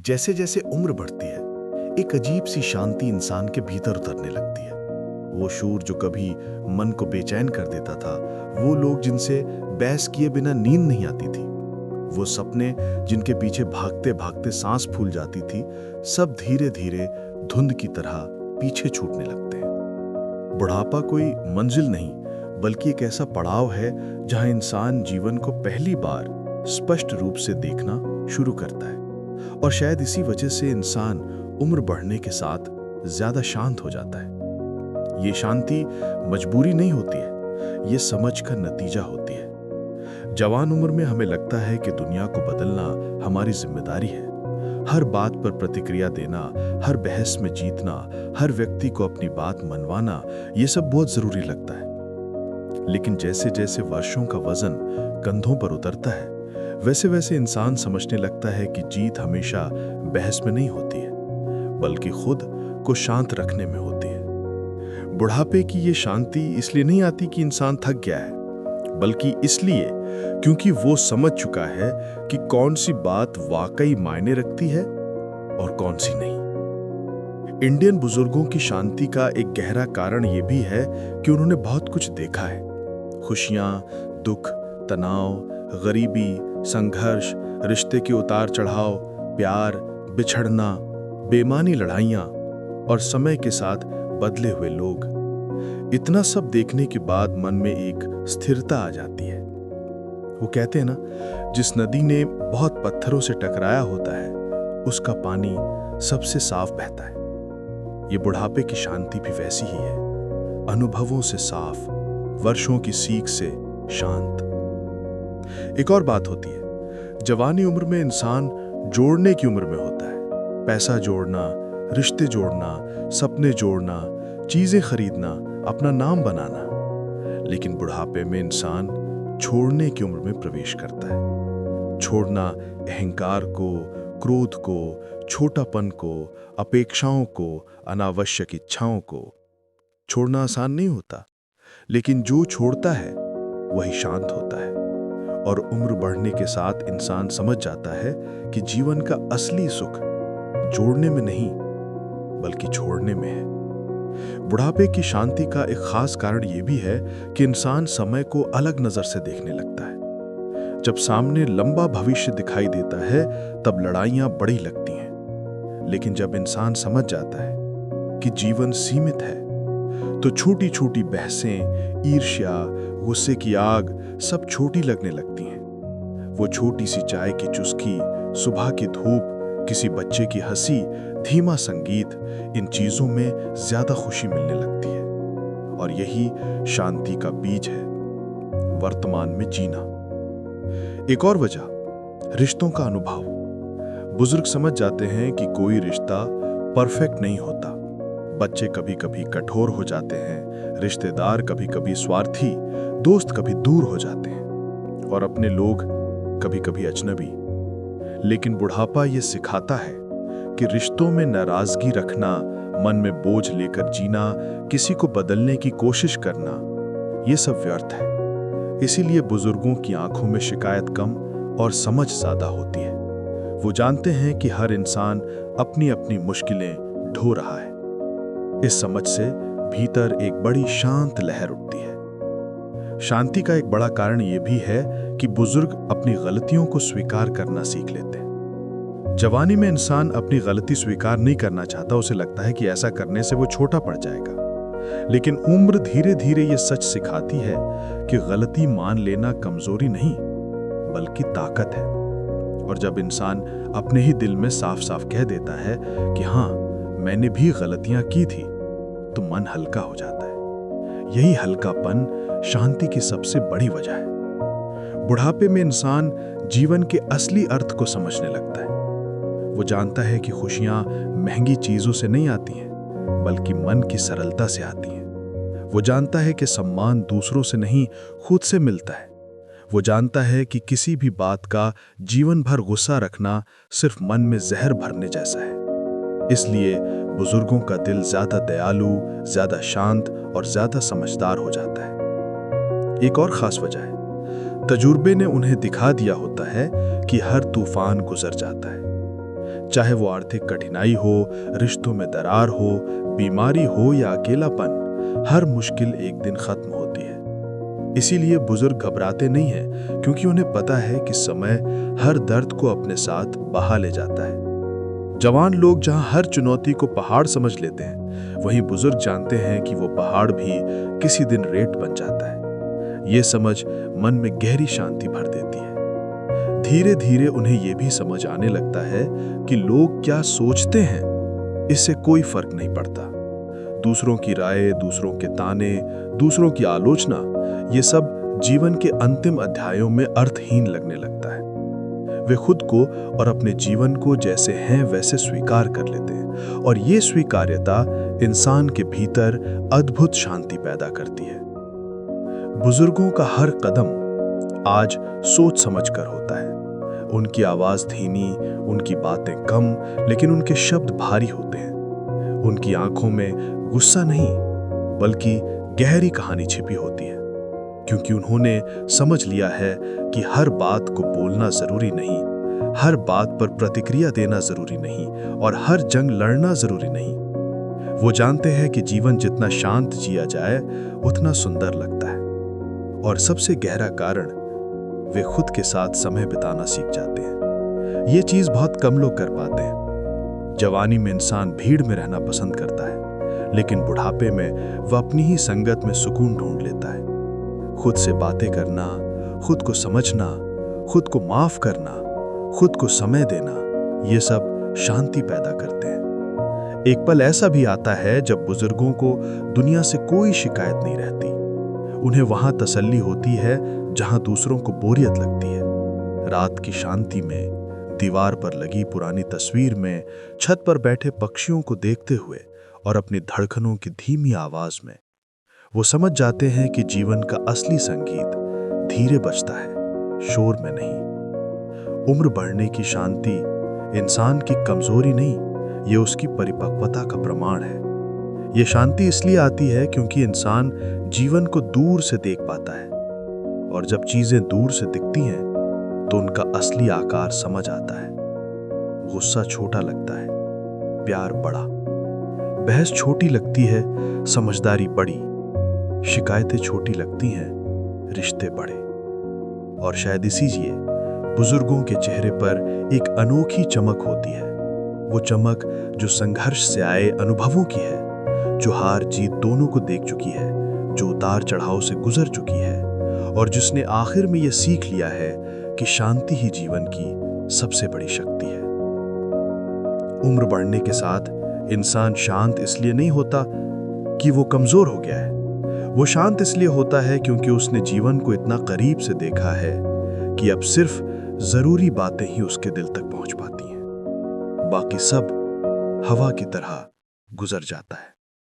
जैसे जैसे उम्र बढ़ती है, एक अजीब सी शांति इंसान के भीतर उतरने लगती है। वो शोर जो कभी मन को बेचैन कर देता था, वो लोग जिनसे बहस किए बिना नींद नहीं आती थी, वो सपने जिनके पीछे भागते भागते सांस फूल जाती थी, सब धीरे धीरे धुंध की तरह पीछे छूटने लगते हैं। बुढ़ापा कोई मंजिल नहीं, बल्कि एक ऐसा पड़ाव है जहां इंसान जीवन को पहली बार स्पष्ट रूप से देखना शुरू करता है। और शायद इसी वजह से इंसान उम्र बढ़ने के साथ ज्यादा शांत हो जाता है। ये शांति मजबूरी नहीं होती है, ये समझ का नतीजा होती है। जवान उम्र में हमें लगता है कि दुनिया को बदलना हमारी जिम्मेदारी है। हर बात पर प्रतिक्रिया देना, हर बहस में जीतना, हर व्यक्ति को अपनी बात मनवाना, ये सब बहुत जरूरी लगता है। लेकिन जैसे जैसे वर्षों का वजन कंधों पर उतरता है, वैसे वैसे इंसान समझने लगता है कि जीत हमेशा बहस में नहीं होती है, बल्कि खुद को शांत रखने में होती है। बुढ़ापे की ये शांति इसलिए नहीं आती कि इंसान थक गया है, बल्कि इसलिए क्योंकि वो समझ चुका है कि कौन सी बात वाकई मायने रखती है और कौन सी नहीं। इंडियन बुजुर्गों की शांति का एक गहरा कारण ये भी है कि उन्होंने बहुत कुछ देखा है। खुशियां, दुख, तनाव, गरीबी, संघर्ष, रिश्ते के उतार चढ़ाव, प्यार, बिछड़ना, बेमानी लड़ाइयां और समय के साथ बदले हुए लोग। इतना सब देखने के बाद मन में एक स्थिरता आ जाती है। वो कहते हैं ना, जिस नदी ने बहुत पत्थरों से टकराया होता है, उसका पानी सबसे साफ बहता है। ये बुढ़ापे की शांति भी वैसी ही है, अनुभवों से साफ, वर्षों की सीख से शांत। एक और बात होती है, जवानी उम्र में इंसान जोड़ने की उम्र में होता है। पैसा जोड़ना, रिश्ते जोड़ना, सपने जोड़ना, चीजें खरीदना, अपना नाम बनाना। लेकिन बुढ़ापे में इंसान छोड़ने की उम्र में प्रवेश करता है। छोड़ना अहंकार को, क्रोध को, छोटापन को, अपेक्षाओं को, अनावश्यक इच्छाओं को। छोड़ना आसान नहीं होता, लेकिन जो छोड़ता है वही शांत होता है। और उम्र बढ़ने के साथ इंसान समझ जाता है कि जीवन का असली सुख जोड़ने में नहीं, बल्कि छोड़ने में है। बुढ़ापे की शांति का एक खास कारण यह भी है कि इंसान समय को अलग नजर से देखने लगता है। जब सामने लंबा भविष्य दिखाई देता है, तब लड़ाइयां बड़ी लगती हैं। लेकिन जब इंसान समझ जाता है कि जीवन सीमित है, तो छोटी छोटी बहसें, ईर्ष्या, गुस्से की आग सब छोटी लगने लगती हैं। वो छोटी सी चाय की चुस्की, सुबह की धूप, किसी बच्चे की हंसी, धीमा संगीत, इन चीजों में ज्यादा खुशी मिलने लगती है। और यही शांति का बीज है, वर्तमान में जीना। एक और वजह, रिश्तों का अनुभव। बुजुर्ग समझ जाते हैं कि कोई रिश्ता परफेक्ट नहीं होता। बच्चे कभी कभी कठोर हो जाते हैं, रिश्तेदार कभी कभी स्वार्थी, दोस्त कभी दूर हो जाते हैं, और अपने लोग कभी कभी अजनबी। लेकिन बुढ़ापा ये सिखाता है कि रिश्तों में नाराजगी रखना, मन में बोझ लेकर जीना, किसी को बदलने की कोशिश करना, ये सब व्यर्थ है। इसीलिए बुजुर्गों की आंखों में शिकायत कम और समझ ज्यादा होती है। वो जानते हैं कि हर इंसान अपनी अपनी मुश्किलें ढो रहा है। इस समझ से भीतर एक बड़ी शांत लहर उठती है। शांति का एक बड़ा कारण यह भी है कि बुजुर्ग अपनी गलतियों को स्वीकार करना सीख लेते हैं। जवानी में इंसान अपनी गलती स्वीकार नहीं करना चाहता, उसे लगता है कि ऐसा करने से वो छोटा पड़ जाएगा। लेकिन उम्र धीरे धीरे ये सच सिखाती है कि गलती मान लेना कमजोरी नहीं, बल्कि ताकत है। और जब इंसान अपने ही दिल में साफ साफ कह देता है कि हाँ, मैंने भी गलतियां की थी, तो मन हल्का हो जाता है। यही हल्कापन शांति की सबसे बड़ी वजह है। बुढ़ापे में इंसान जीवन के असली अर्थ को समझने लगता है। वो जानता है कि खुशियां महंगी चीजों से नहीं आती हैं, बल्कि मन की सरलता से आती हैं। वो जानता है कि सम्मान दूसरों से नहीं, खुद से मिलता है। वो जानता है कि किसी भी बात का जीवन भर गुस्सा रखना सिर्फ मन में जहर भरने जैसा है। इसलिए बुजुर्गों का दिल ज्यादा दयालु, ज्यादा शांत और ज्यादा समझदार हो जाता है। एक और खास वजह है, तजुर्बे ने उन्हें दिखा दिया होता है कि हर तूफान गुजर जाता है। चाहे वो आर्थिक कठिनाई हो, रिश्तों में दरार हो, बीमारी हो या अकेलापन, हर मुश्किल एक दिन खत्म होती है। इसीलिए बुजुर्ग घबराते नहीं हैं, क्योंकि उन्हें पता है कि समय हर दर्द को अपने साथ बहा ले जाता है। जवान लोग जहां हर चुनौती को पहाड़ समझ लेते हैं, वहीं बुजुर्ग जानते हैं कि वो पहाड़ भी किसी दिन रेत बन जाता है। ये समझ मन में गहरी शांति भर देती है। धीरे धीरे उन्हें यह भी समझ आने लगता है कि लोग क्या सोचते हैं, इससे कोई फर्क नहीं पड़ता। दूसरों की राय, दूसरों के ताने, दूसरों की आलोचना, ये सब जीवन के अंतिम अध्यायों में अर्थहीन लगने लगता है। वे खुद को और अपने जीवन को जैसे हैं वैसे स्वीकार कर लेते हैं, और ये स्वीकार्यता इंसान के भीतर अद्भुत शांति पैदा करती है। बुजुर्गों का हर कदम आज सोच समझ कर होता है। उनकी आवाज धीमी, उनकी बातें कम, लेकिन उनके शब्द भारी होते हैं। उनकी आंखों में गुस्सा नहीं, बल्कि गहरी कहानी छिपी होती है, क्योंकि उन्होंने समझ लिया है कि हर बात को बोलना जरूरी नहीं, हर बात पर प्रतिक्रिया देना जरूरी नहीं, और हर जंग लड़ना जरूरी नहीं। वो जानते हैं कि जीवन जितना शांत जिया जाए उतना सुंदर लगता है। और सबसे गहरा कारण, वे खुद के साथ समय बिताना सीख जाते हैं। ये चीज बहुत कम लोग कर पाते हैं। जवानी में इंसान भीड़ में रहना पसंद करता है, लेकिन बुढ़ापे में वह अपनी ही संगत में सुकून ढूंढ लेता है। खुद से बातें करना, खुद को समझना, खुद को माफ करना, खुद को समय देना, ये सब शांति पैदा करते हैं। एक पल ऐसा भी आता है जब बुजुर्गों को दुनिया से कोई शिकायत नहीं रहती। उन्हें वहां तसल्ली होती है जहां दूसरों को बोरियत लगती है। रात की शांति में, दीवार पर लगी पुरानी तस्वीर में, छत पर बैठे पक्षियों को देखते हुए और अपनी धड़कनों की धीमी आवाज में, वो समझ जाते हैं कि जीवन का असली संगीत धीरे बजता है, शोर में नहीं। उम्र बढ़ने की शांति इंसान की कमजोरी नहीं, ये उसकी परिपक्वता का प्रमाण है। ये शांति इसलिए आती है क्योंकि इंसान जीवन को दूर से देख पाता है, और जब चीजें दूर से दिखती हैं तो उनका असली आकार समझ आता है। गुस्सा छोटा लगता है, प्यार बड़ा, बहस छोटी लगती है, समझदारी बड़ी, शिकायतें छोटी लगती हैं, रिश्ते बड़े। और शायद इसीलिए बुजुर्गों के चेहरे पर एक अनोखी चमक होती है। वो चमक जो संघर्ष से आए अनुभवों की है, जो हार जीत दोनों को देख चुकी है, जो उतार चढ़ाव से गुजर चुकी है, और जिसने आखिर में यह सीख लिया है कि शांति ही जीवन की सबसे बड़ी शक्ति है। उम्र बढ़ने के साथ इंसान शांत इसलिए नहीं होता कि वो कमजोर हो गया है। वो शांत इसलिए होता है क्योंकि उसने जीवन को इतना करीब से देखा है कि अब सिर्फ जरूरी बातें ही उसके दिल तक पहुंच पाती हैं। बाकी सब हवा की तरह गुजर जाता है।